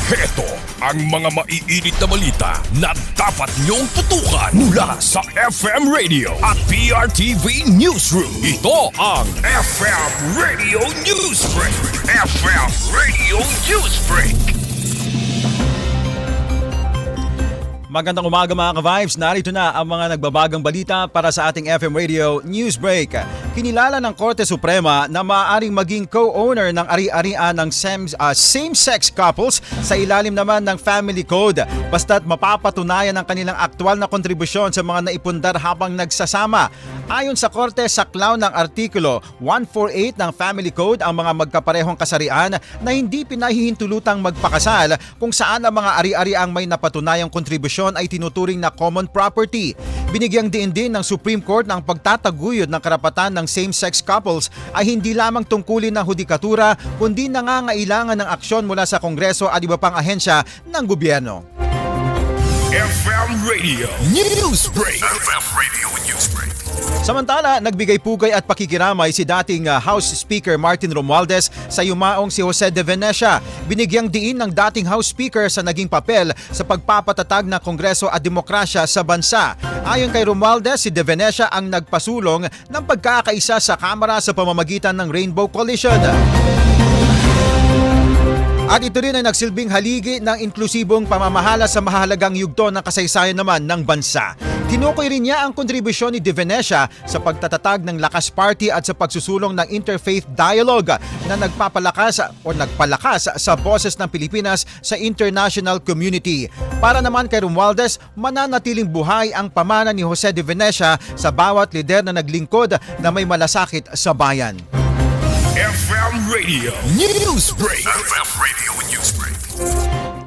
Heto ang mga maiinit na balita na dapat niyong tutukan mula sa FM Radio at PRTV Newsroom. Ito ang FM Radio Newsbreak. FM Radio Newsbreak. Magandang umaga mga ka-Vibes, narito na ang mga nagbabagang balita para sa ating FM Radio Newsbreak. Kinilala ng Korte Suprema na maaaring maging co-owner ng ari-arian ng same-sex couples sa ilalim naman ng Family Code basta't mapapatunayan ang kanilang aktwal na kontribusyon sa mga naipundar habang nagsasama. Ayon sa Korte, saklaw ng Artikulo 148 ng Family Code ang mga magkaparehong kasarian na hindi pinahihintulutang magpakasal kung saan ang mga ari-ariang may napatunayang kontribusyon ay tinuturing na common property. Binigyang diin din ng Supreme Court na ang pagtataguyod ng karapatan ng same-sex couples ay hindi lamang tungkulin ng hudikatura kundi nangangailangan ng aksyon mula sa Kongreso at iba pang ahensya ng gobyerno. FM Radio Newsbreak. FM Radio Newsbreak. Samantala, nagbigay pugay at pakikiramay si dating House Speaker Martin Romualdez sa yumaong si Jose de Venecia. Binigyang diin ng dating House Speaker sa naging papel sa pagpapatatag ng Kongreso at demokrasya sa bansa. Ayon kay Romualdez, si de Venecia ang nagpasulong ng pagkakaisa sa Kamara sa pamamagitan ng Rainbow Coalition. At ito rin ay nagsilbing haligi ng inklusibong pamamahala sa mahalagang yugto ng kasaysayan naman ng bansa. Tinukoy rin niya ang kontribusyon ni de Venecia sa pagtatatag ng Lakas Party at sa pagsusulong ng interfaith dialogue na nagpalakas sa boses ng Pilipinas sa international community. Para naman kay Romualdez, mananatiling buhay ang pamana ni Jose de Venecia sa bawat lider na naglingkod na may malasakit sa bayan. FM Radio Newsbreak. FM Radio Newsbreak.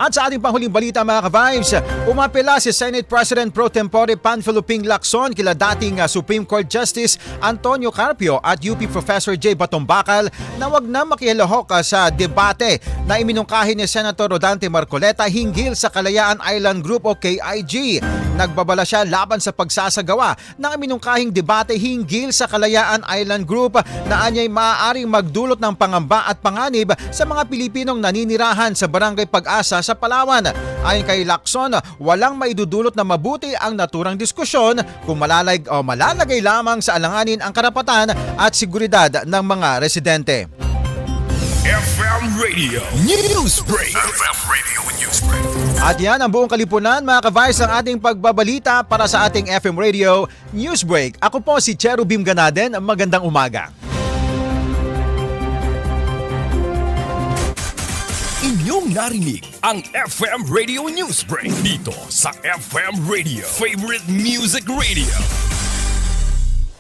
At sa ating panghuling balita mga ka-Vibes, umapela si Senate President Pro Tempore Panfilo Ping Lacson kila dating Supreme Court Justice Antonio Carpio at UP Professor J. Batombacal na wag na makihalahok sa debate na iminungkahi ni Senator Rodante Marcoleta hinggil sa Kalayaan Island Group o KIG. Nagbabala siya laban sa pagsasagawa ng iminungkahing debate hinggil sa Kalayaan Island Group na anyay maaaring magdulot ng pangamba at panganib sa mga Pilipinong naninirahan sa Barangay Pag-asa sa Palawan. Ayon kay Lacson, walang maidudulot na mabuti ang naturang diskusyon kung malalagay lamang sa alanganin ang karapatan at seguridad ng mga residente. FM Radio Newsbreak. FM Radio Newsbreak. At yan ang buong kalipunan mga ka-Vice ng ating pagbabalita para sa ating FM Radio Newsbreak. Ako po si Cherubim Ganaden. Magandang umaga. Inyong narinig ang FM Radio Newsbreak dito sa FM Radio, Favorite Music Radio.